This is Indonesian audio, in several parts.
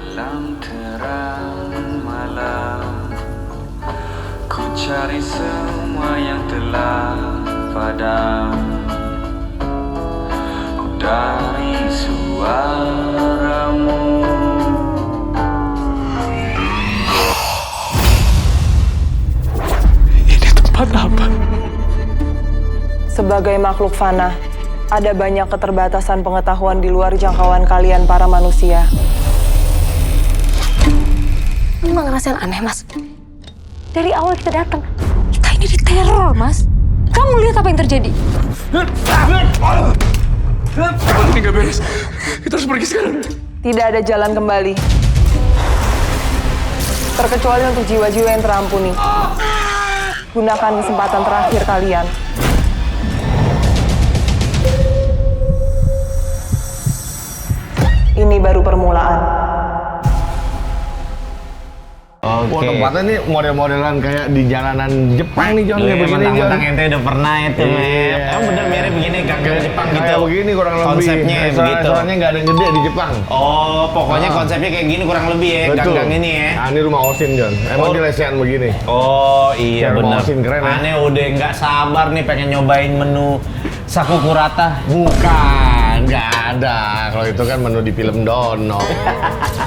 Dalam terang malam, ku cari semua yang telah padam. Dari suaramu, ini tempat apa? Sebagai makhluk fana, ada banyak keterbatasan pengetahuan di luar jangkauan kalian para manusia. Emang ngerasain aneh, Mas? Dari awal kita datang, kita ini diteror, Mas. Kamu lihat apa yang terjadi? Ini gak beres. Kita harus pergi sekarang. Tidak ada jalan kembali. Terkecuali untuk jiwa-jiwa yang terampuni. Gunakan kesempatan terakhir kalian. Ini baru permulaan. Wah, tempatnya nih model-modelan kayak di jalanan Jepang nih, Jon. Kayak begini, Jon. Mentang-mentang ente udah pernah itu. Emang bener mirip begini gang-gang Jepang gitu. Kayak begini kurang lebih. Konsepnya begitu. Soalnya nggak ada yang gede di Jepang. Oh, pokoknya konsepnya kayak gini kurang lebih ya, Betul. gang-gang ini ya. Nah, ini rumah Osin, Jon. Emang di lesehan begini. Oh iya Kayak rumah bener. Osin, keren ya. Aneh udah nggak sabar nih pengen nyobain menu Sakukurata. Bukan, nggak ada. Kalau itu kan menu di film Dono.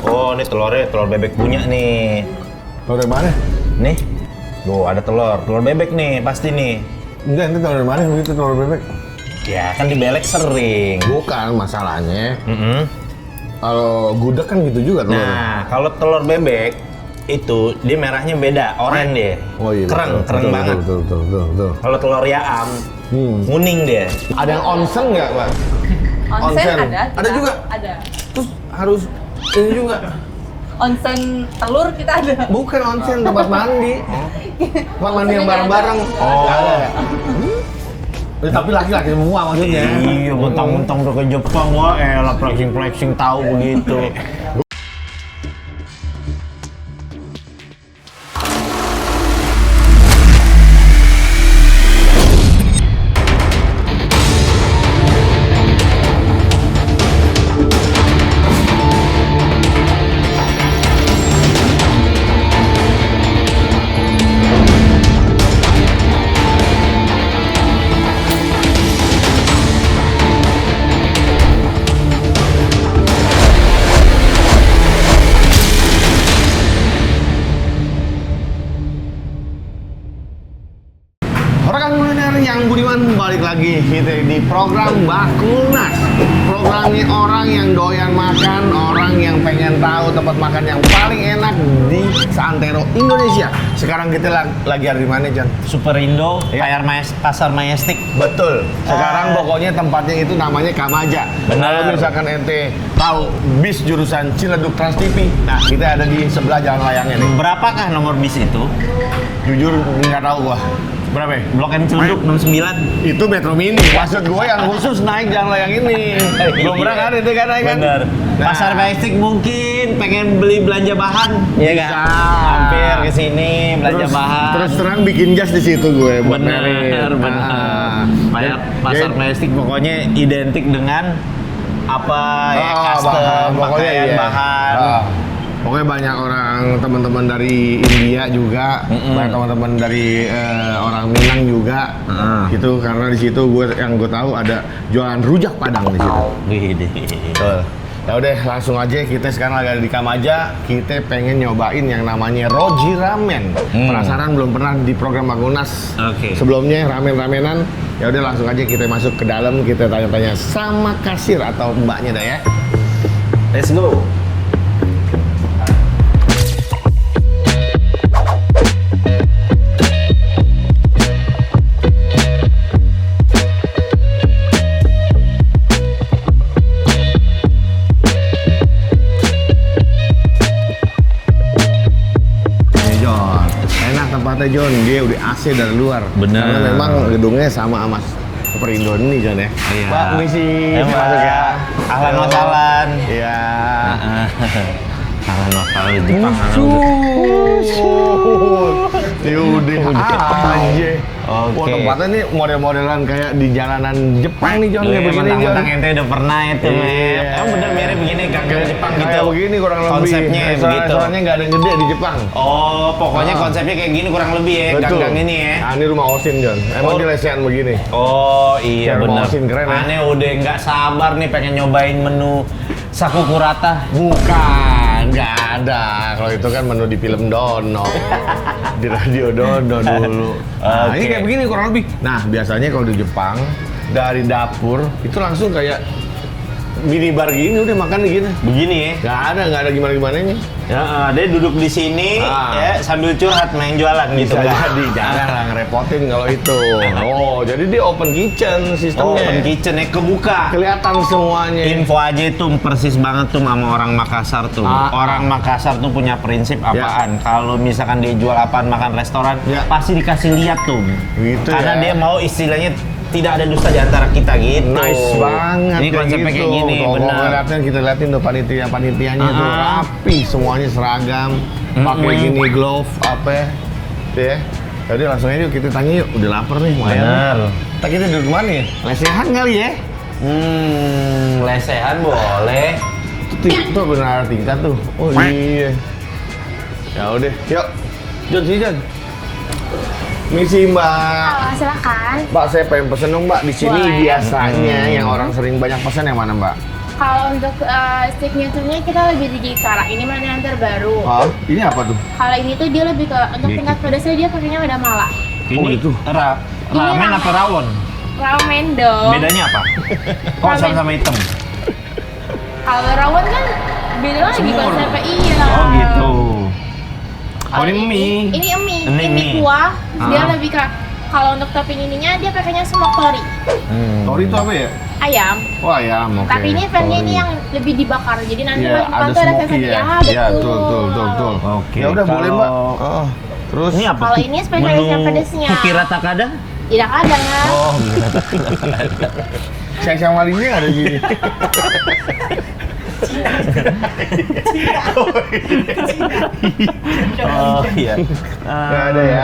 Oh, ini telurnya telur bebek punya nih. Tahu dari mana? Nih. Tuh ada telur bebek nih pasti nih. Enggak, itu tahu dari mana begitu telur bebek? Ya kan dibelek sering. Bukan, masalahnya. Kalau gudeg kan gitu juga telurnya. Nah, kalau telur bebek itu dia merahnya beda, oranye dia. Oh iya, Kereng betul, banget. Betul. Kalau telur yaam, kuning dia. Ada yang onsen nggak, Pak? Onsen ada. Ada juga? Ada. Terus harus ini juga. Onsen telur kita ada. Bukan onsen, tempat mandi. Tempat mandi yang bareng-bareng. Oh. Ada ya? Tapi laki-laki semua maksudnya. Iya, mentang-mentang udah ke Jepang, wah elah flexing-flexing tahu begitu. Rekan kuliner yang budiman, balik lagi kita di program Bakunas. Programnya orang yang doyan makan, orang yang pengen tahu tempat makan yang paling enak di seantero Indonesia. Sekarang kita lagi ada di mana, Jon? Super Indo, Pasar Majestic. Betul. Sekarang pokoknya tempatnya itu namanya Kamaja. Benar. Kalau misalkan ente tahu bis jurusan Ciledug Trans TV, nah kita ada di sebelah jalan layangnya nih. Berapakah nomor bis itu? Jujur nggak tahu gua. Berapa ya? Blok M Ciledug 69. Itu Metro Mini. Maksud gua yang khusus naik jalan layang ini. Belum pernah kan itu kan naik kan? Bener. Nah. Pasar Majestic mungkin pengen beli belanja bahan, ya Bisa. kan? Hampir ke sini belanja bahan. Terus terang bikin jas di situ gue buat bener. Ah. Pasar Jadi- Majestic pokoknya identik dengan apa ya custom, bahan, pokoknya pakaian iya. bahan. Pokoknya banyak orang teman-teman dari India juga, banyak teman-teman dari orang Minang juga, gitu karena di situ gue tahu ada jualan rujak Padang di situ. Wih, Betul. Ya udah langsung aja kita sekarang lagi ada di Kamaja, kita pengen nyobain yang namanya Roji Ramen. Penasaran belum pernah di program Bakunas. Oke. Sebelumnya ramen-ramenan. Ya udah langsung aja kita masuk ke dalam, kita tanya-tanya sama kasir atau mbaknya dah ya. Let's go. Jon, enak tempatnya Jon, dia udah AC dari luar. Bener. Karena memang gedungnya sama Perindo ini Jon ya. Iya. Pak, misi masuk ya. Ahlan wa sahlan. Iya. Ahlan wa sahlan Jepang. Ya udah aja. Oke. Wah, tempatnya nih model-modelan kayak di jalanan Jepang nih, Jon. Kayak begini, Jon. Mentang-mentang ente udah pernah itu, Iya. Emang bener mirip begini gang-gang Jepang gitu. Kayak begini kurang lebih. Konsepnya begitu. Soalnya nggak ada yang gede di Jepang. Oh, pokoknya konsepnya kayak gini kurang lebih ya, gang-gang ini ya. Nah, ini rumah Osin, Jon. Emang dia lesehan begini. Oh iya Kayak benar. Osin, keren ya. Aneh udah nggak sabar nih pengen nyobain menu Sakukurata. Bukan, nggak ada. Kalau itu kan menu di film Dono. Di radio Dono dulu. Nah, ini Oke. kayak begini kurang lebih. Nah, biasanya kalau di Jepang, dari dapur, itu langsung kayak minibar gini, udah makan gini. Begini ya. Nggak ada gimana-gimananya. Ya, dia duduk di sini Ah. ya sambil curhat main jualan gitu. Bisa Bang. jadi, jangan lah ngerepotin kalau itu. Oh, jadi dia open kitchen Oh, sistemnya. open kitchen ya kebuka. Kelihatan semuanya. Info aja itu persis banget tuh sama orang Makassar tuh. Orang Makassar tuh punya prinsip apaan? Kalau misalkan dia jual apaan makan restoran, Ya. pasti dikasih lihat tuh. Gitu Karena ya. dia mau istilahnya tidak ada dusta di antara kita gitu. Nice banget. Ini konsepnya kayak gini, Tuh, benar. ngeliatnya kita liatin tuh panitianya tuh rapi, semuanya seragam, pakai gini glove apa, tuh ya. Jadi langsung aja yuk kita tanya yuk. Udah lapar nih, lumayan. Benar. Kita duduk mana ya? Lesehan kali ya? Lesehan boleh. Tuh benar tingkat tuh. Oh iya. Ya udah, yuk. Jon, sini Jon. Misi Mbak. Silakan. Mbak, saya pengen pesen dong Mbak. Di sini Boleh. biasanya yang orang sering banyak pesan yang mana Mbak? Kalau untuk signature-nya kita lebih di Gikara. Ini mana yang terbaru. Oh, ini apa tuh? Kalau ini tuh dia lebih ke untuk tingkat pedasnya dia pakainya ada mala. Oh, Ini itu. Ini ramen ramen. apa rawon? Ramen dong. Bedanya apa? Kok Ramen. sama-sama hitam? Kalau rawon kan beda lagi Semur. konsepnya. Iya. Oh gitu. Kalau Oh, ini mie. Ini mie. Ini Ini mie mie. kuah. Dia Ah. lebih ke kalau untuk topping ininya dia pakainya smoke tori. Tori itu apa ya? Ayam. Oh ayam, oke. Tapi ini fannya ini Tori. yang lebih dibakar. Jadi nanti Iya, makan ada tuh ada smoky sensasi. ya. Ah, Iya, betul. betul. Oke, Ya udah boleh Mbak. kalau- Oh, terus Ini apa? Kalau ini spesialisnya pedesnya. Kukira takada? Tidak ada kan? Oh, saya sama Lini ada gini. Oh iya. Nggak ada ya.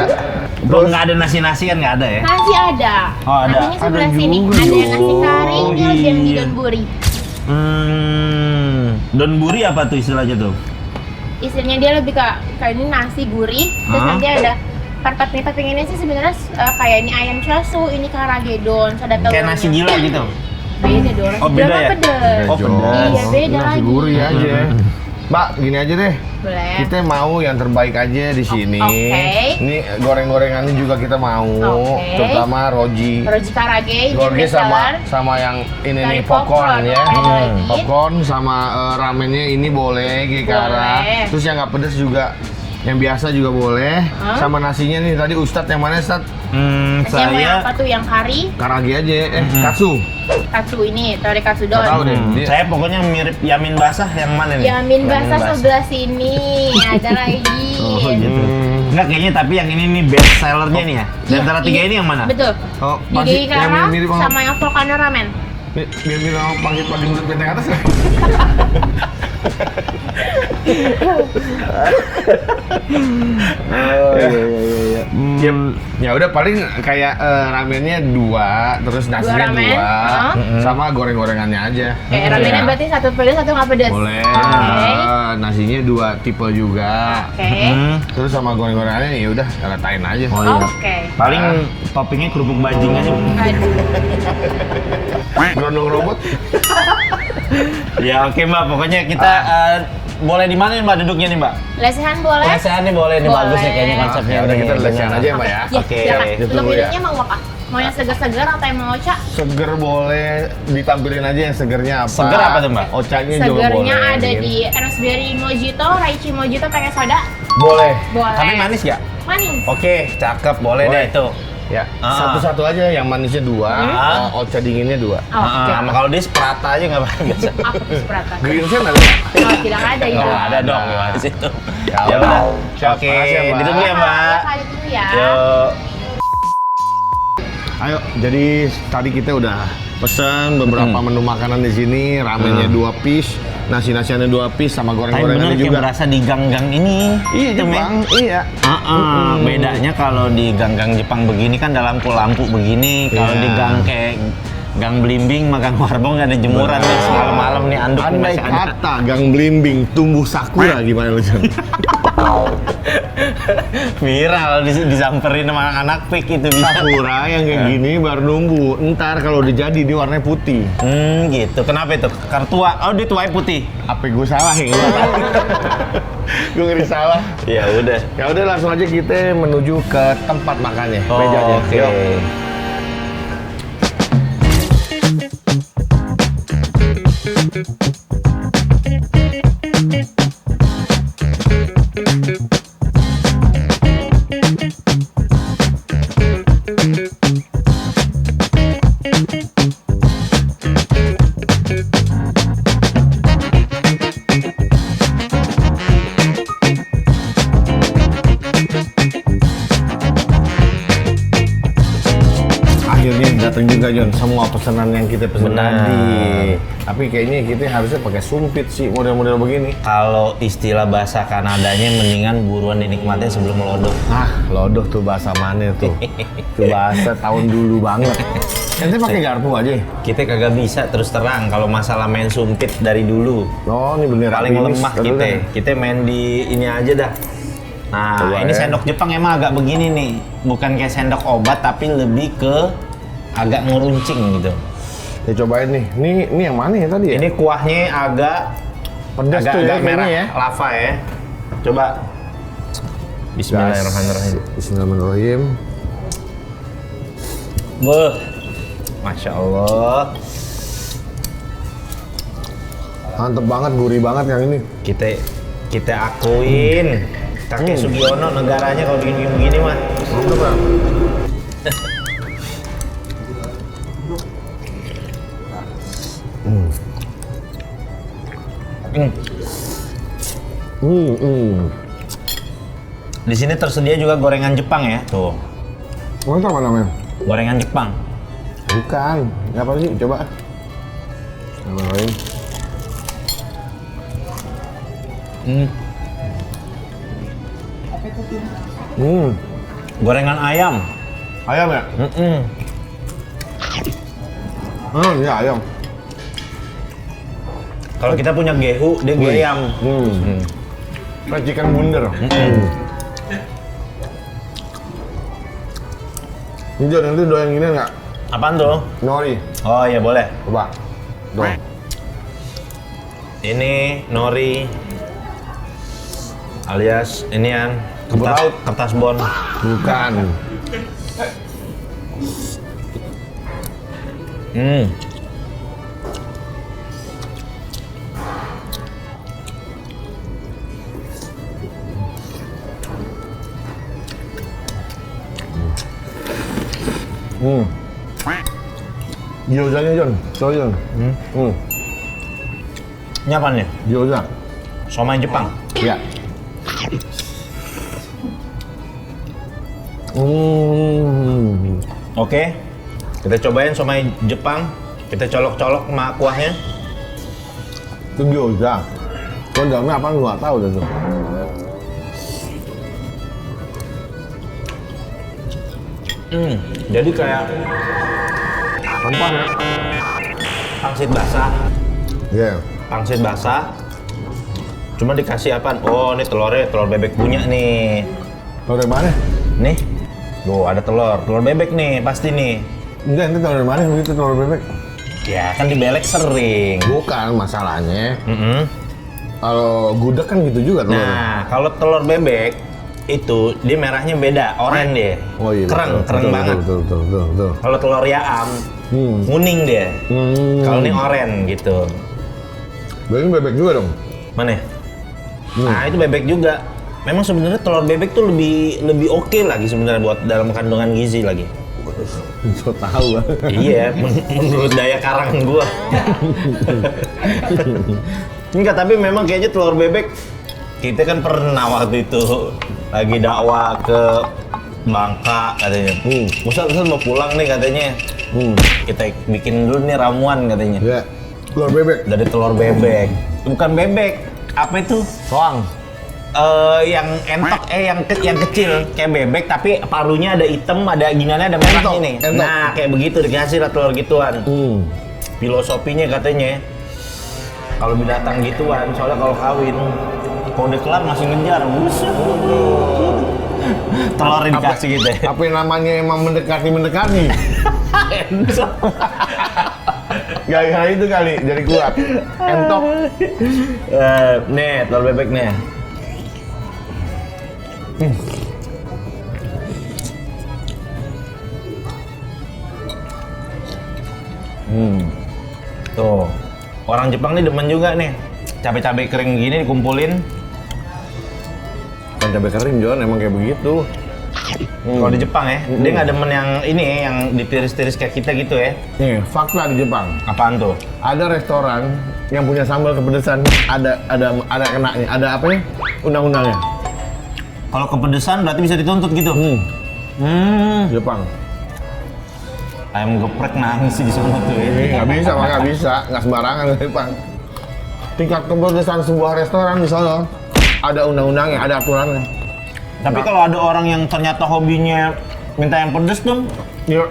Terus nggak ada nasi-nasian nggak ada ya? Nasi ada. Oh, ada. Nasinya sebelah Ada sini. juga. Ada yang nasi kari, Oh, ini lebih yang di iya. donburi. Donburi apa tuh istilahnya tuh? Istilahnya dia lebih kayak ini nasi gurih, terus Hah? nanti ada topping ini sih sebenarnya kayak ini ayam chasu, ini karagedon, ada telurnya. Kayak nasi gila gitu. Beda dong. Nasi Oh, gila beda kan ya? pedes. Oh, pedas. Iya, beda Nasi lagi. gurih aja. Mbak, gini aja deh. Boleh. Kita mau yang terbaik aja di sini. Oke. Ini goreng-gorengannya juga kita mau, Oke. terutama roji. Roji karage, ini Goreng best seller. sama yang ini Dari nih popcorn ya. Ada lagi. Popcorn sama ramennya ini boleh Gikara. Boleh. Terus yang nggak pedes juga, yang biasa juga boleh. Hah? Sama nasinya nih tadi Ustadz yang mana Ustadz? Nasinya mau yang apa Saya tuh? Yang kari, Karage aja, katsu. katsu ini, tori katsu Nggak tahu don. deh. Dia- saya pokoknya mirip yamin basah yang mana nih? Yamin basah sebelah sini. Ada lagi. Oh gitu. Enggak kayaknya tapi yang ini nih best sellernya nih ya. Di Iya, antara tiga ini yang mana? Betul. Oh, Di masih yang Gikara mirip sama yang Volcano Ramen. biar bilang panggil mulut benteng atas ya. iya. Ya udah paling kayak ramennya 2, terus nasinya ramen, 2, sama goreng-gorengannya aja. Kayak ramennya berarti satu pedas, satu nggak pedas. Boleh. Oke. Nasinya 2 tipe juga. Oke. Terus sama goreng-gorengannya ya udah ratain aja. Oh iya. Oke. Paling toppingnya kerupuk bajing aja. Aduh. Gerondong robot. Ya oke Mbak, pokoknya kita boleh di mana nih Mbak duduknya nih Mbak? Lesehan boleh? Lesehan nih boleh nih, bagus nih kayaknya Boleh. konsepnya. Ya udah nih. kita lesehan aja ya Mbak ya. Ya, Oke. silakan. Itu Untuk dulu ya. minumnya mau apa? Mau yang segar-segar atau yang mau ocha? Seger boleh, ditampilin aja yang segernya apa. Seger apa tuh, Mbak? Ocanya juga boleh. Segernya ada gitu. di raspberry mojito, raichi mojito pakai soda. Boleh. Boleh. Tapi manis nggak? Manis. Oke, cakep, boleh Boleh. deh itu. Ya, Ah. satu-satu aja yang manisnya 2, ocha dinginnya 2. Oh, oke. Sama kalau dia sprata aja nggak apa-apa biasa. Apa tuh seperata? Green Sen ada? Oh, tidak ada ya. Oh, ada dong Ada. di situ. Ya Ya udah. udah. Siap, Oke, makasih ya, Mbak. ditunggu ya Mbak. Kali dulu ya. Yuk. Ayo, jadi tadi kita udah pesen beberapa menu makanan di sini, ramennya 2 piece, nasi-nasiannya 2 piece sama Tapi bener goreng-gorengannya kayak juga. berasa di gang-gang ini. Iya Tem, ya. Jepang, iya. Bedanya kalau di gang-gang Jepang begini kan ada lampu-lampu begini. Kalau Iya. di gang kayak gang Blimbing, magang Warbong nggak ada jemuran nih malam-malam nih anduk nih Andai masih ada. kata Gang Blimbing tumbuh sakura gimana lu Jon? Viral disamperin sama anak pik itu bisa. Sakura yang kayak gini baru numbuh. Ntar kalau udah jadi dia warnanya putih. Gitu. Kenapa itu? Karena tua. Oh, dia tuanya putih. Apa gue salah ya? Gue ngeri salah. Ya udah. Ya udah langsung aja kita menuju ke tempat makannya. Oh, Mejanya. oke. Yuk. Akhirnya datang juga Jon semua pesanan yang kita pesan Benar. tadi. Tapi kayaknya kita harusnya pakai sumpit sih model-model begini. Kalau istilah bahasa Kanadanya mendingan buruan dinikmatin sebelum melodoh. Ah, lodoh tuh bahasa mana tuh? Itu bahasa tahun dulu banget. Nanti pakai garpu aja. Kita kagak bisa terus terang kalau masalah main sumpit dari dulu. Oh, ini bener Paling lemah kita. Kita main di ini aja dah. Nah, Coba ini ya. sendok Jepang emang agak begini nih. Bukan kayak sendok obat tapi lebih ke agak ngeruncing gitu. Ya cobain nih. Ini yang mana ya tadi ya? Ini kuahnya agak pedas tuh ya agak merah kayaknya ya. lava ya. Coba. Bismillahirrahmanirrahim. Bismillahirrahmanirrahim. Beuh. Masya Allah. Mantep banget, gurih banget yang ini. Kita akuin. Kakek Sugiono negaranya kalau bikin begini mah. Mantep Bang. Di sini tersedia juga gorengan Jepang ya, tuh. Mantap apa namanya? Gorengan Jepang. Bukan. Apa sih? Coba. Bismillahirrahmanirrahim. Gorengan ayam. Ayam ya? Iya ayam. Kalau kita punya gehu, dia ayam. Kayak chicken bunder. Ini Jon, nanti doyan gini nggak? Apaan tuh? Nori. Oh iya boleh. Coba. Tuh. Ini nori alias ini yang Rumput laut. kertas bon. Bukan. Gyozanya Jon, coba Jon. Ini apaan nih? Gyoza. Somai Jepang. Ya. Oke. Kita cobain somai Jepang. Kita colok-colok sama kuahnya. Itu gyoza. Kalau dalamnya apa lu nggak tahu dah tuh. Jadi kayak Rempah ya? pangsit basah. Iya. Pangsit basah. Cuma dikasih apaan? Oh, ini telurnya telur bebek punya nih. Tahu dari mana? Nih. Tuh, ada telur bebek nih, pasti nih. Enggak, ini tahu dari mana begitu telur bebek? Ya, kan dibelek sering. Bukan masalahnya. Kalau gudeg kan gitu juga telur. Nah, kalau telur bebek itu dia merahnya beda, oranye dia. Oh iya. Kereng banget. Betul. Kalau telur yaam, kuning dia. Kalau ini oranye gitu. Berarti bebek juga dong? Mana? Nah, itu bebek juga. Memang sebenarnya telur bebek tuh lebih oke lagi sebenarnya buat dalam kandungan gizi lagi. So tahu. Iya, menurut daya karang gua. Enggak, tapi memang kayaknya telur bebek kita kan pernah waktu itu lagi dakwah ke Bangka katanya. Ustaz mau pulang nih katanya. Kita bikin dulu nih ramuan katanya. Ya, telur bebek. Dari telur bebek. bukan bebek. Apa itu? Soang. Yang entok, yang kecil kayak bebek tapi parunya ada hitam, ada ginannya ada merah Entok, ini. entok. Nah, kayak begitu dikasih lah telur gituan. Filosofinya katanya kalau binatang gituan, soalnya kalau kawin udah kelar masih ngejar, buset. Telurnya dikasih gitu ya. Apa yang namanya emang mendekati? Gara-gara itu kali jadi kuat. Entok. Nih, telur bebek nih. Tuh, orang Jepang nih demen juga nih. Cabai-cabai kering gini dikumpulin. Kan cabai kering Jon, emang kayak begitu. Kalau di Jepang ya, dia nggak demen yang ini ya, yang ditiris-tiris kayak kita gitu ya. Nih, fakta di Jepang. Apaan tuh? Ada restoran yang punya sambal kepedesan, ada kenanya, ada apa ya? Undang-undangnya. Kalau kepedesan berarti bisa dituntut gitu. Jepang. Ayam geprek nangis sih di semua tuh ya. Nggak bisa, nggak sembarangan di Jepang. Tingkat kepedesan sebuah restoran misalnya ada undang-undangnya, ada aturannya. Tapi kalau ada orang yang ternyata hobinya minta yang pedes tuh, Ya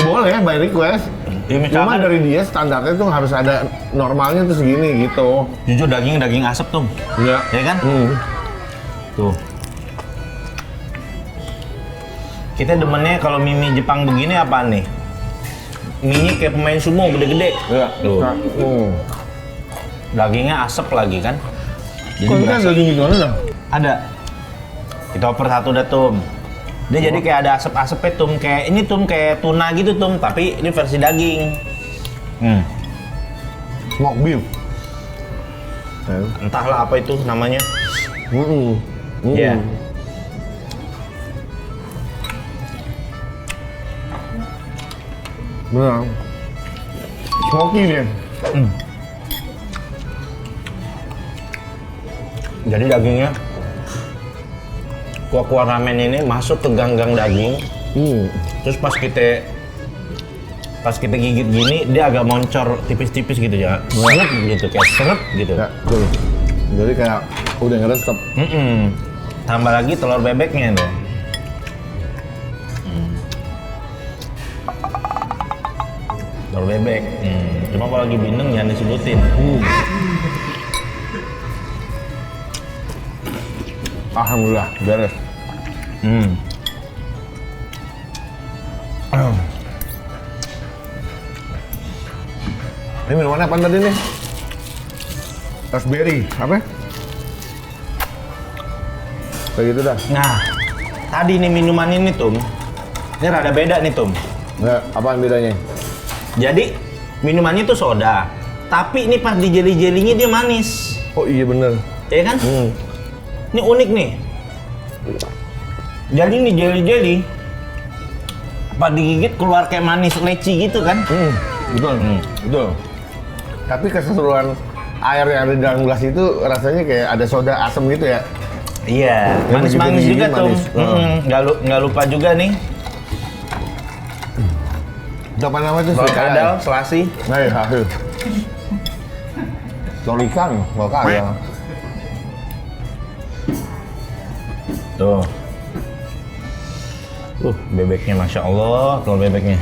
boleh by request. ya Cuma misalkan dari dia standarnya tuh harus ada normalnya tuh segini gitu. jujur daging asap tuh, Iya. ya kan? Tuh. Kita demennya kalau mie Jepang begini apaan nih? Mie kayak pemain sumo gede-gede. Iya. Tuh. Dagingnya asap lagi kan? Jadi Kok kan berasa daging gimana dah? ada. Kita oper satu dah Tum. Dia jadi kayak ada asap-asapnya Tum, kayak ini Tum kayak tuna gitu Tum, tapi ini versi daging. Smoke beef. Entahlah apa itu namanya. Iya. Benar. Smoky dia. Jadi dagingnya kuah-kuah ramen ini masuk ke gang-gang daging. Terus pas kita gigit gini dia agak moncor tipis-tipis gitu ya. Seret gitu, kayak seret gitu. Ya, betul. Jadi kayak udah ngeresep. Tambah lagi telur bebeknya tuh. Telur bebek. Cuma kalau lagi bindeng jangan disebutin. Alhamdulillah, beres. Ini minumannya apa tadi nih? Raspberry, apa? Kayak gitu dah. Nah, tadi nih minuman ini Tum, ini rada beda nih Tum. Nggak, apaan bedanya? Jadi minumannya tuh soda, tapi ini pas di jeli-jelinya dia manis. Oh iya bener. Ya kan? Ini unik nih. Jadi ini jeli-jeli, pas digigit keluar kayak manis leci gitu kan? Betul, betul. Tapi keseluruhan air yang ada di dalam gelas itu rasanya kayak ada soda asam gitu ya? Iya, Yang manis-manis begitu juga tuh. manis. Nggak lupa juga nih. Itu apa namanya tuh? Balkadal, selasi. Nah ya, telur ikan, balkadal. Tuh. Bebeknya Masya Allah, telur bebeknya.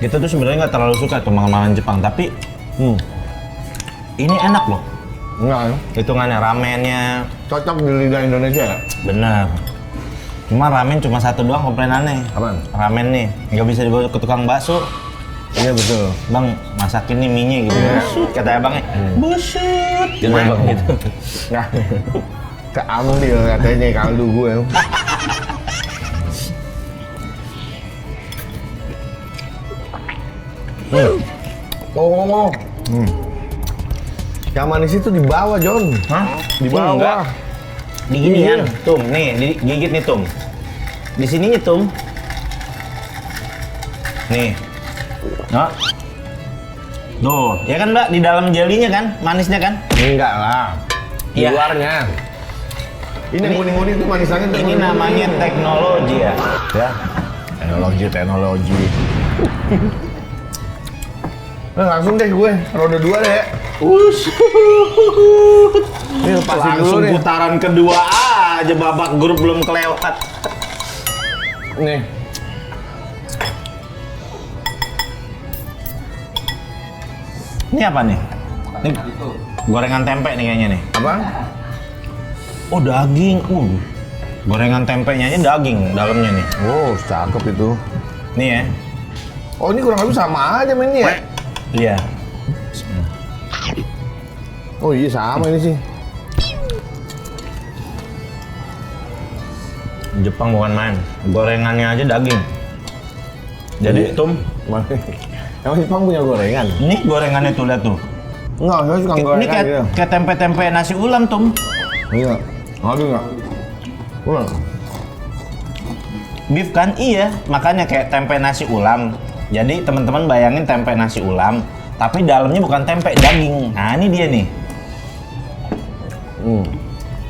Kita tuh sebenarnya nggak terlalu suka tuh makanan Jepang, tapi ini enak loh. Enggak ya? Hitungannya ramennya, Cocok di lidah Indonesia ya? bener. Cuma ramen cuma satu doang komplainannya. Apaan? Ramen nih, nggak bisa dibawa ke tukang bakso. Iya betul. Bang, masakin nih mie-nya gitu. Buset, kata abangnya. Buset, gitu abang gitu. Nah, keambil katanya kaldu gue. Yang manis itu di bawah, Jon. Hah? Di bawah. Enggak. Diginian, Tum. Nih, digigit nih, Tum. Di sininya, Tum. Nih. Nah. Tuh, ya kan Mbak, di dalam jelinya kan, manisnya kan? Enggak lah. Di Iya. luarnya. Ini kuning-kuning tuh manisannya tuh Ini kuning-kuning. namanya teknologi ya. Ya. Teknologi. Nah, langsung deh gue, roda 2 deh. Ini lepasin dulu Langsung nih. putaran kedua aja, babak grup belum kelewat. Nih. Ini apa nih? Ini gorengan tempe nih kayaknya nih. Apa? Oh, daging. Gorengan tempenya aja daging dalamnya nih. Oh, cakep itu. Nih ya. Oh, ini kurang lebih sama aja mainnya ya? Iya. Oh iya, sama ini sih. Jepang bukan main. Gorengannya aja daging. Jadi, Iya. Tum, Emang Jepang punya gorengan? ini gorengannya tuh, lihat tuh. Enggak, saya suka Ini gorengan kayak, gitu. kayak tempe-tempe nasi ulam, Tum. Iya. Aduh enggak. Ulang. Beef kan? Iya, makanya kayak tempe nasi ulam. Jadi teman-teman bayangin tempe nasi ulam, tapi dalamnya bukan tempe, daging. Nah, ini dia nih.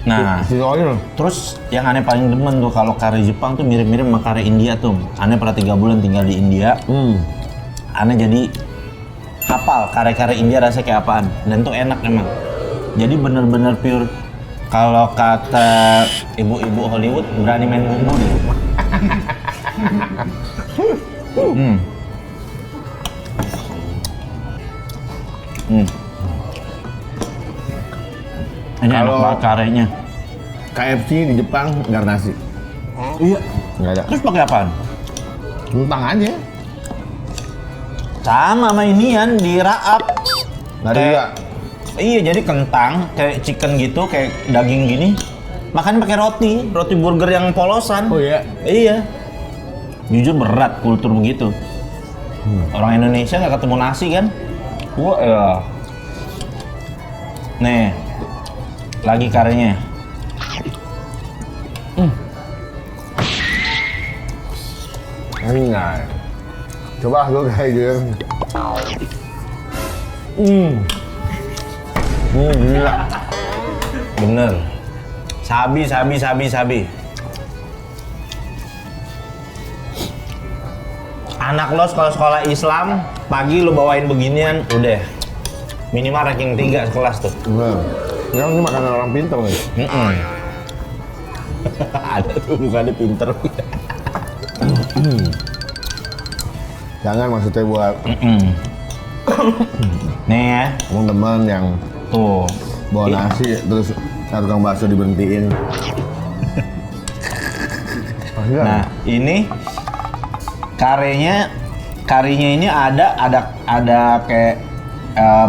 Nah, Si oil. terus yang aneh paling demen tuh kalau kari Jepang tuh mirip-mirip sama kari India tuh. Aneh pernah 3 bulan tinggal di India. Aneh jadi hafal kare-kare India rasanya kayak apaan. Dan tuh enak emang. Jadi bener-bener pure. Kalau kata ibu-ibu Hollywood, berani main bumbu deh. Ini enak Kalau- banget karenya. KFC di Jepang nggak ada nasi. Iya. Nggak ada. Terus pakai apaan? Kentang aja. Sama sama inian di raap. Nggak ada Kayak- juga. Iya, jadi kentang kayak chicken gitu, kayak daging gini. Makan pakai roti burger yang polosan. Oh iya. Iya. Jujur berat kultur begitu. Orang Indonesia nggak ketemu nasi kan? Wah, ya. Nih, lagi karenya. Enak. Coba gue kayak gitu. Gila. Bener. Sabi. Anak lo sekolah Islam, pagi lo bawain beginian, udah. Minimal ranking 3 sekelas tuh. Bener. Yang ini makanan orang pintar nih. Ada tuh bukannya pinter. Jangan maksudnya buat Nih ya, teman-teman yang tuh. bawa nasi terus tukang bakso diberhentiin. Nah, ini karinya ini ada kayak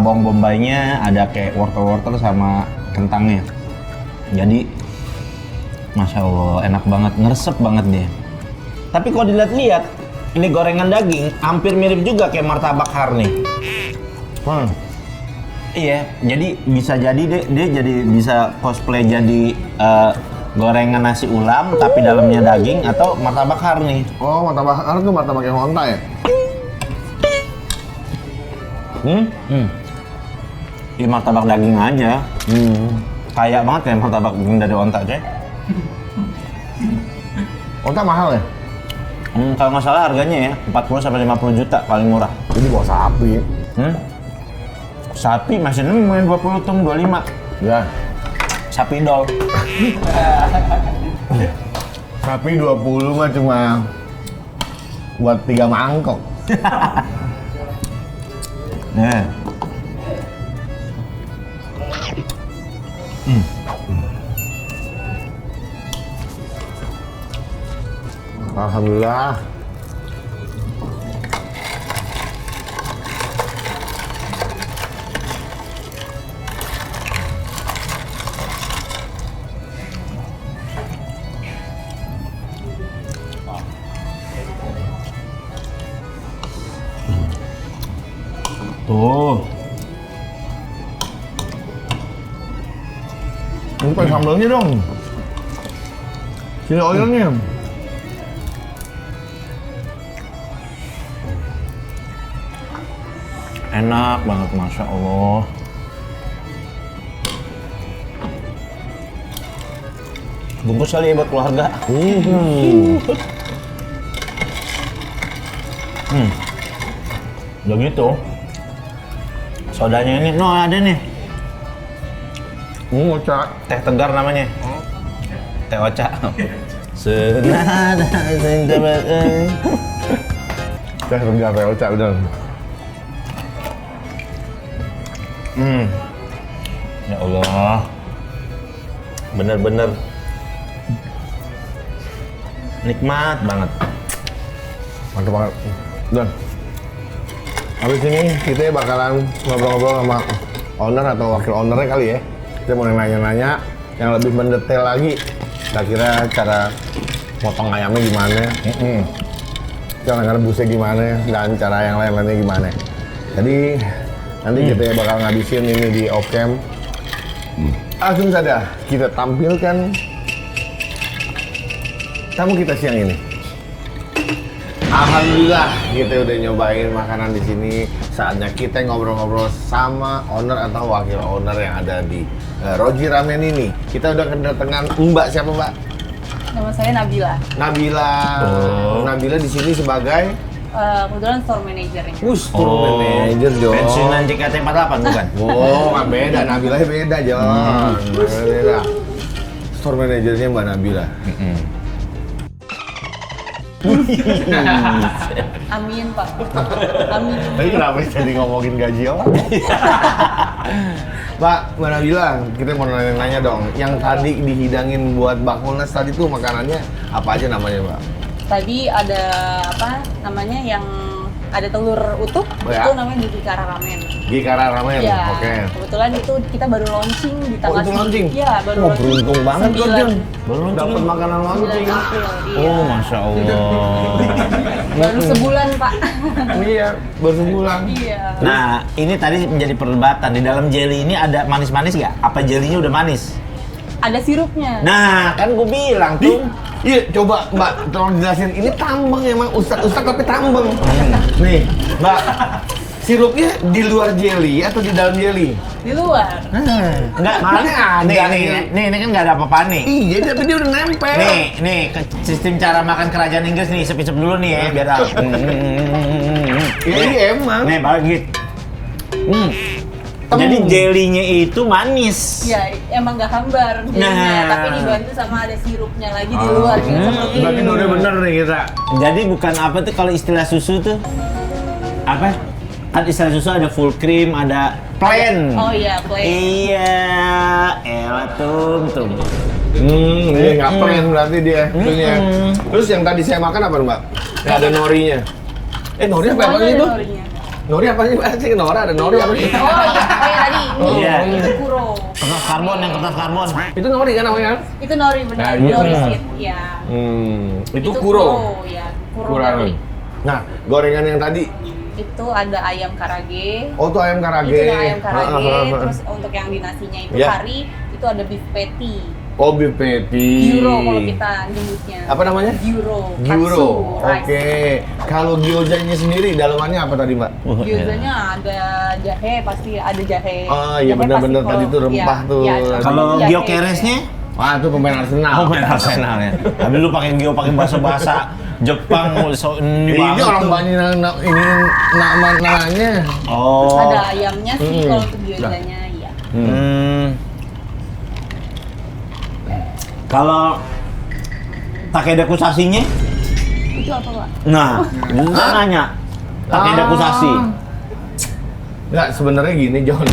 bawang bombaynya, ada kayak wortel sama kentangnya. Jadi Masya Allah, enak banget, ngeresep banget dia. Tapi kalau dilihat-lihat, ini gorengan daging hampir mirip juga kayak martabak har nih. Iya, jadi bisa jadi dia jadi bisa cosplay jadi gorengan nasi ulam tapi dalamnya daging atau martabak har nih. Oh, martabak har tuh martabak yang onta ya? Ini martabak daging aja. Kayak banget kayak martabak daging dari onta, coy. Onta mahal ya? Kalau nggak salah harganya ya 40-50 juta paling murah. Ini bawa sapi. Sapi masih nemuin 20 tum 25. Ya. Sapi dol. Sapi 20 mah cuma buat 3 mangkok. Nih. Alhamdulillah. Tuh. Ini pakai sambalnya dong. Sini oilnya. Enak banget, Masya Allah. Bungkus kali ya buat keluarga. Udah gitu. Sodanya ini, ada nih. Oca. Teh tegar namanya. Teh Oca. Senada sengkebat. Teh tegar teh Oca udah. Ya Allah. Bener-bener nikmat banget. Mantap banget. Dan habis ini kita bakalan ngobrol-ngobrol sama owner atau wakil ownernya kali ya. Kita mau nanya-nanya yang lebih mendetail lagi. Kira-kira cara potong ayamnya gimana, cara ngerebusnya gimana, dan cara yang lain-lainnya gimana. Jadi nanti kita bakal ngabisin ini di off cam. Langsung saja kita tampilkan tamu kita siang ini. Alhamdulillah kita udah nyobain makanan di sini. Saatnya kita ngobrol-ngobrol sama owner atau wakil owner yang ada di Roji Ramen ini. Kita udah kedatangan Mbak siapa Mbak? Nama saya Nabila. Nabila. Nabila di sini sebagai Kebetulan store manajernya. store manager John. Pensiunan JKT48 bukan? Oh, nggak beda. Nabila beda John. Beda. Store manajernya Mbak Nabila. Amin Pak. Amin. Tapi kenapa jadi ngomongin gaji orang? Pak, Mbak Nabila, kita mau nanya dong. Yang tadi dihidangin buat Bakulnas tadi tuh makanannya apa aja namanya, Mbak? Tadi ada apa namanya yang ada telur utuh, Ya. itu namanya Gikara Ramen. Gikara Ramen, Iya. oke. Kebetulan itu kita baru launching di tanggal itu launching? Iya, baru Wah, launching. beruntung banget tuh, 9. Jon. Dapat makanan 9 launching. April, iya. Oh, Masya Allah. Baru sebulan Pak. Iya, baru sebulan. Iya. Nah, ini tadi menjadi perdebatan. Di dalam jelly ini ada manis-manis nggak? Apa jelinya udah manis? Ada sirupnya. Nah, kan gue bilang tuh. Iya, coba Mbak, tolong jelasin. Ini tambang emang, ustad tapi tambang. Nih, Mbak, sirupnya di luar jelly atau di dalam jelly? Di luar. Enggak, Mana ada nih kan nggak ada apa-apa nih. Iya, tapi dia udah nempel. Nih, sistem cara makan kerajaan Inggris nih, isep-isep dulu nih ya, biar tahu. Iya, emang. Nih, balik. Jadi jelinya itu manis. Iya, emang nggak hambar jadinya, Nah. tapi dibantu sama ada sirupnya lagi di luar. Berarti udah bener nih kita. Jadi bukan apa tuh kalau istilah susu tuh apa? Kan istilah susu ada full cream, ada plain. Oh iya, plain. Iya, elah tum. Iya nggak plain berarti dia. Itunya. Terus yang tadi saya makan apa Mbak? Yang ada norinya. Nori apa Semuanya itu? ada norinya. Nori apa sih Mbak? Sih Nora ada nori apa sih? Oh iya, tadi. Iya. Itu kuro. Kertas karbon. Itu nori kan namanya? Itu nori benar, Nah, iya. nori seed. Iya. Itu kuro. Ya, kuro Kuro. nori. Nah, gorengan yang tadi. Itu ada ayam karage. Oh, itu ayam karage. Itu ada ayam karage. Terus untuk yang di nasinya itu Ya. kari, itu ada beef patty. Oh, beef patty. Gyro kalau kita nyebutnya. Apa namanya? Gyro. Gyro. Katsu, rice. Oke. Kalau gyozanya sendiri dalamannya apa tadi, Mbak? Gyozanya ada jahe, pasti ada jahe. Oh, iya Jahe benar-benar pasti tadi kalau- tuh rempah iya, tuh. iya, Kalau jahe. gyokeresnya? Wah, itu pemain Arsenal. Oh, main Arsenal ya. Habis lu pakai bahasa Jepang Ini orang tuh. banyak ini namanya. Oh. Ada ayamnya sih kalau untuk gyozanya, iya. Kalau Takeda Kusasinya? Itu apa, Pak? Nah, lu nanya. Takeda Kusashi. Nggak, sebenarnya gini John.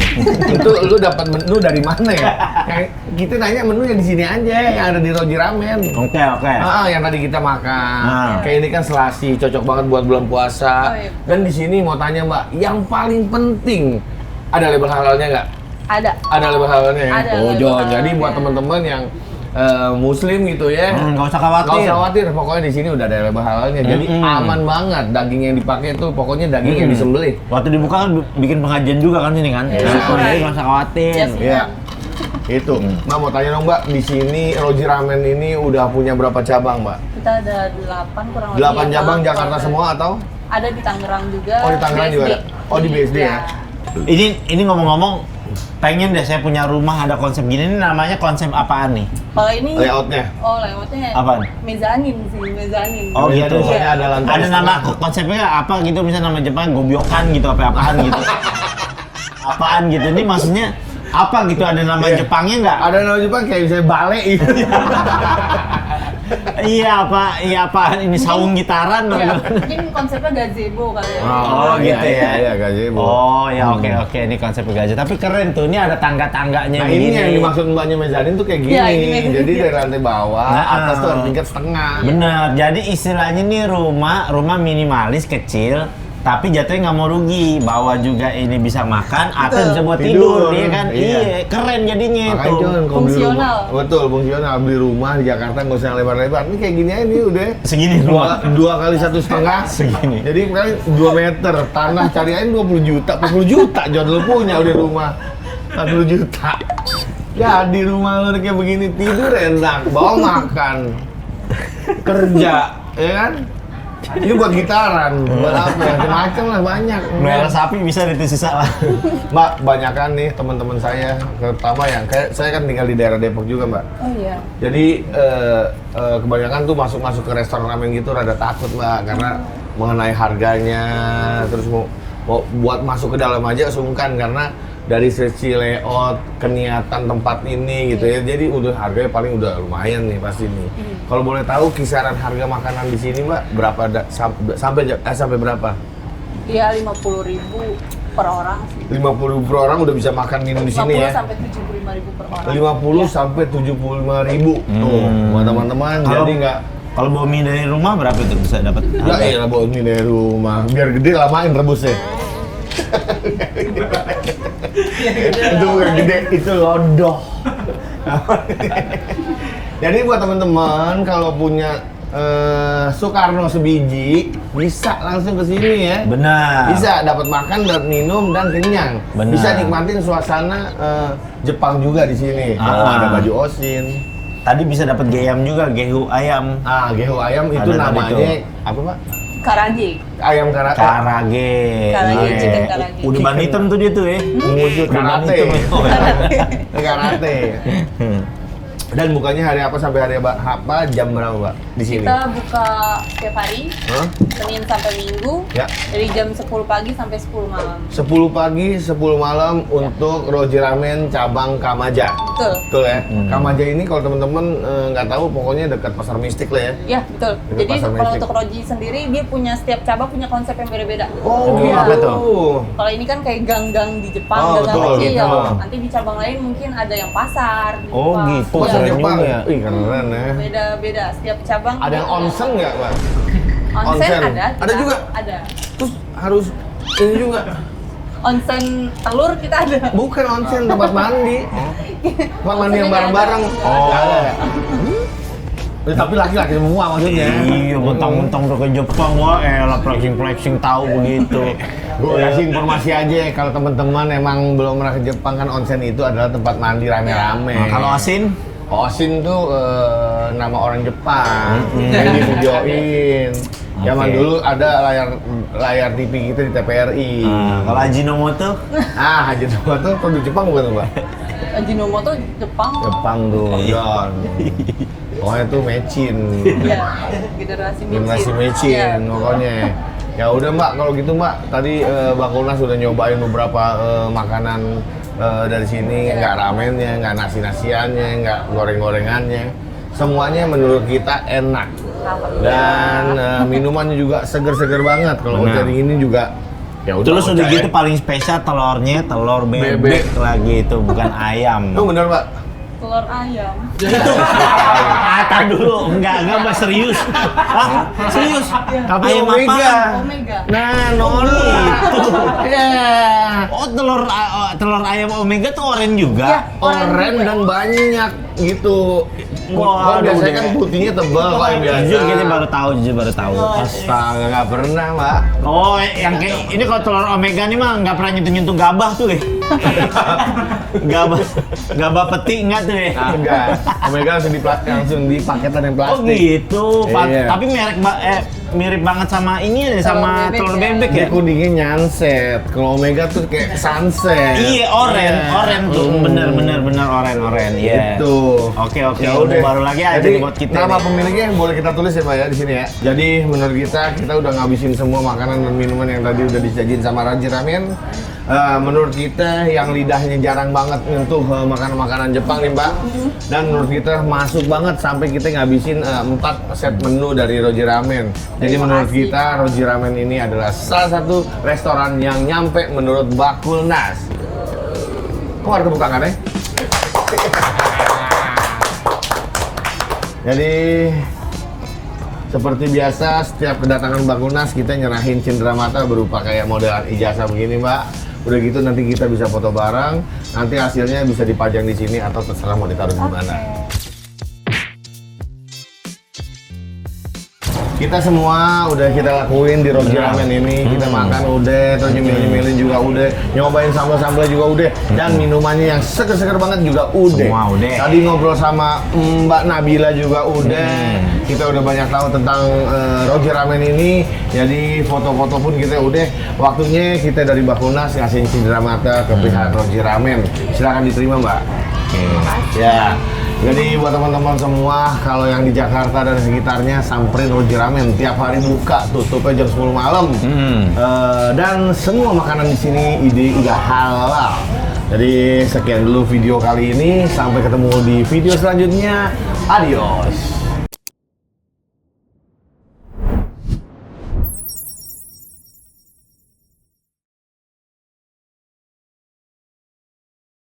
Itu lu dapat menu dari mana ya? Kayak kita nanya menunya di sini aja yang ada di Roji Ramen. Oke. Yang tadi kita makan. Nah. Kayak ini kan selasi, cocok banget buat bulan puasa. Oh, iya. Dan di sini mau tanya Mbak, yang paling penting ada label halalnya nggak? Ada. Ada label halalnya ya? Ada Oh label John, halalnya. jadi buat teman-teman yang Muslim gitu ya. Nggak usah Nggak khawatir. usah khawatir, pokoknya di sini udah ada label halalnya. Jadi aman banget. Daging yang dipakai tuh pokoknya daging yang disembelih. Waktu dibuka kan bikin pengajian juga kan sini kan. Iya. Jadi nggak usah khawatir. Yes. Iya. Itu. Mbak mau tanya dong Mbak, di sini Roji Ramen ini udah punya berapa cabang Mbak? Kita ada 8 kurang lebih. 8 ya, cabang Pak. Jakarta semua atau? Ada di Tangerang juga. Oh di Tangerang juga ada. Oh di BSD ya? Ini ngomong-ngomong pengen deh saya punya rumah ada konsep gini. Ini namanya konsep apaan nih? Kalau ini Layoutnya. layoutnya Apaan? mezanin sih, mezanin. Oh Iya, gitu. soalnya ada lantai Ada nama setengah. konsepnya apa gitu, misalnya nama Jepang gobyokan gitu, apa-apaan gitu. Apaan gitu, ini maksudnya apa gitu, ada nama Iya. Jepangnya nggak? Ada nama Jepang kayak misalnya bale gitu. Iya apa, ini saung gitaran Ya, gitu. mungkin konsepnya gazebo kali ya. Oh, gitu ya. Iya, gazebo. Oh ya oke, ini konsep gajah. Tapi keren tuh, ini ada tangga-tangganya Nah begini. ini yang dimaksud mbaknya mezanin tuh kayak gini. Iya, ini mezanin. Jadi dari lantai bawah, Nah, atas tuh ada tingkat setengah. Bener, jadi istilahnya nih rumah minimalis kecil, tapi jatuhnya nggak mau rugi, bawa juga ini bisa makan atau bisa buat tidur, ya kan? Iya. Iya, keren jadinya Makanya tuh. jangan kalau beli Fungsional. rumah. Betul, fungsional. Beli rumah di Jakarta nggak usah yang lebar-lebar. Ini kayak gini aja nih udah. Segini rumah. Dua kali 1,5. Segini. Jadi kali 2 meter. Tanah cari aja 20 juta, 40 juta. Jangan lu punya udah rumah. 40 juta. Jadi rumah lu kayak begini, tidur enak, bawa makan, kerja, ya kan? Ini buat gitaran, buat apa ya? Macam lah banyak. Merah sapi bisa itu sisa lah. Mbak, banyakan nih teman-teman saya, terutama yang kayak saya kan tinggal di daerah Depok juga, Mbak. Oh iya. Jadi kebanyakan tuh masuk ke restoran ramen gitu rada takut, Mbak, karena mengenai harganya, terus mau buat masuk ke dalam aja sungkan karena dari sisi layout, keniatan tempat ini gitu ya. Jadi udah harganya paling udah lumayan nih pasti nih. Kalau boleh tahu kisaran harga makanan di sini, Mbak, berapa sampai berapa? Iya 50.000 per orang sih. 50 per orang udah bisa makan minum di sini 50 ya. sampai 75.000 per orang. 50 sampai 75.000 tuh buat teman-teman. Kalau- Jadi nggak Kalau bawa mie dari rumah berapa itu bisa dapat? nggak ya bawa mie dari rumah. Biar gede lamain rebusnya. Itu bukan gede, itu lodoh. Jadi buat teman-teman kalau punya Soekarno sebiji bisa langsung ke sini ya. Benar. Bisa dapat makan dan minum dan kenyang. Benar. Bisa nikmatin suasana Jepang juga di sini. Ada baju Osin. Tadi bisa dapat geyam juga, gehu ayam. Gehu ayam itu Ada tadi namanya tuh. apa, Pak? Karage. Ayam karate. Karage. Karage, Iya. chicken karage. Udah ban hitam tuh dia tuh ya. Wujud Udah ban karate. hitam ya. Oh, ya. Karate. Dan bukanya hari apa sampai hari apa? Jam berapa, Pak? Di sini? Kita buka setiap hari, Hah? Senin sampai Minggu, Ya. dari jam 10 pagi sampai 10 malam. 10 pagi, 10 malam untuk Roji Ramen cabang Kamaja. Betul. Betul ya? Kamaja ini kalau teman-teman nggak tahu pokoknya dekat Pasar Mistik lah ya. Ya, betul. Itu Jadi pasar kalau Magic. untuk Roji sendiri, dia punya setiap cabang punya konsep yang beda-beda. Oh, gitu. Apa tuh? Kalau ini kan kayak gang-gang di Jepang, Oh, gang-gang betul, kecil. gitu. Nanti di cabang lain mungkin ada yang pasar. di Oh, Jepang. gitu. Pasar Keren Jepang. juga ya. Wih, keren ya. Beda-beda. Setiap cabang. Ada yang onsen nggak, Pak? Onsen onsen? ada. Ada juga? Ada. Terus harus ini juga. Onsen telur kita ada. Bukan onsen, tempat mandi. Tempat mandi yang Onsennya bareng-bareng. ada. Ada ya? Tapi laki-laki semua maksudnya. Iya, mentang-mentang udah ke Jepang, wah elah flexing-flexing tahu begitu. Gue kasih informasi aja kalau teman-teman emang belum pernah ke Jepang kan onsen itu adalah tempat mandi rame-rame. Nah, kalau asin, Osin tuh nama orang Jepang yang divideoin. Zaman Oke. dulu ada layar TV kita di TPRI. kalau Ajinomoto, Haji Tua tuh produk Jepang bukan tuh, Pak? Ajinomoto Jepang. Jepang tuh, Don. Pokoknya tuh mecin. Iya, generasi Generasi Iya. mecin pokoknya. Ya udah Mbak, kalau gitu Mbak, tadi Mbak Kulnas sudah nyobain beberapa makanan dari sini, nggak ramennya, nggak nasi-nasiannya, nggak goreng-gorengannya. Semuanya menurut kita enak. Dan minumannya juga seger-seger banget. Kalau Benar. jadi ini juga ya udah. terus udah percaya. gitu paling spesial telurnya telur bebek Bebek. lagi itu, bukan ayam. Itu bener Mbak? Telur ayam. Tar dulu, enggak Mbak, serius. Hah? Serius? Tapi Ayam Omega. apaan? Omega. Nah, noni. Ya. Oh, telur ayam Omega tuh oren juga. Oren dan banyak gitu. Wah, Kalau biasanya udah. kan putihnya tebal kalau yang biasa. Jujur kita baru tahu. Astaga, nggak pernah, Mbak. Oh, yang kayak ini kalau telur Omega nih mah nggak pernah nyentuh gabah tuh ya. Gabah peti enggak tuh ya. Enggak. Omega langsung di paketan yang Oh plastik. gitu. Iya. Tapi merek mirip banget sama ini deh, sama telur bebek ya. Dia kuningnya nyanset. Kalau Omega tuh kayak sunset. Iya, oren tuh. Bener oren. Iya. Itu. Oke. Ya udah. Baru lagi aja Jadi, buat kita. nama nih. pemiliknya boleh kita tulis ya Pak ya di sini ya. Jadi menurut kita udah ngabisin semua makanan dan minuman yang tadi udah disajiin sama Raji Ramen. Menurut kita yang lidahnya jarang banget nyentuh makanan-makanan Jepang nih Mbak. Dan menurut kita masuk banget sampai kita ngabisin 4 set menu dari Roji Ramen. Jadi menurut kita Roji Ramen ini adalah salah satu restoran yang nyampe menurut Bakulnas. Kok ada tepuk tangan ya? Jadi seperti biasa setiap kedatangan Bakulnas kita nyerahin cenderamata berupa kayak modelan ijazah begini Mbak. Udah gitu nanti kita bisa foto bareng, nanti hasilnya bisa dipajang di sini atau terserah mau ditaruh di mana. Kita semua udah kita lakuin di Roji Ramen ini, kita makan udah, terus nyemil-nyemilin juga udah, nyobain sambal-sambal juga udah, dan minumannya yang seger-seger banget juga udah. Semua udah. Tadi ngobrol sama Mbak Nabila juga udah, kita udah banyak tahu tentang Roji Ramen ini, jadi foto-foto pun kita udah. Waktunya kita dari Bakulnas ngasih cenderamata ke pihak Roji Ramen. Silakan diterima Mbak. Ya. Jadi buat teman-teman semua, kalau yang di Jakarta dan sekitarnya samperin Roji Ramen, tiap hari buka, tutupnya jam 10 malam. Dan semua makanan di sini udah halal. Jadi sekian dulu video kali ini, sampai ketemu di video selanjutnya. Adios.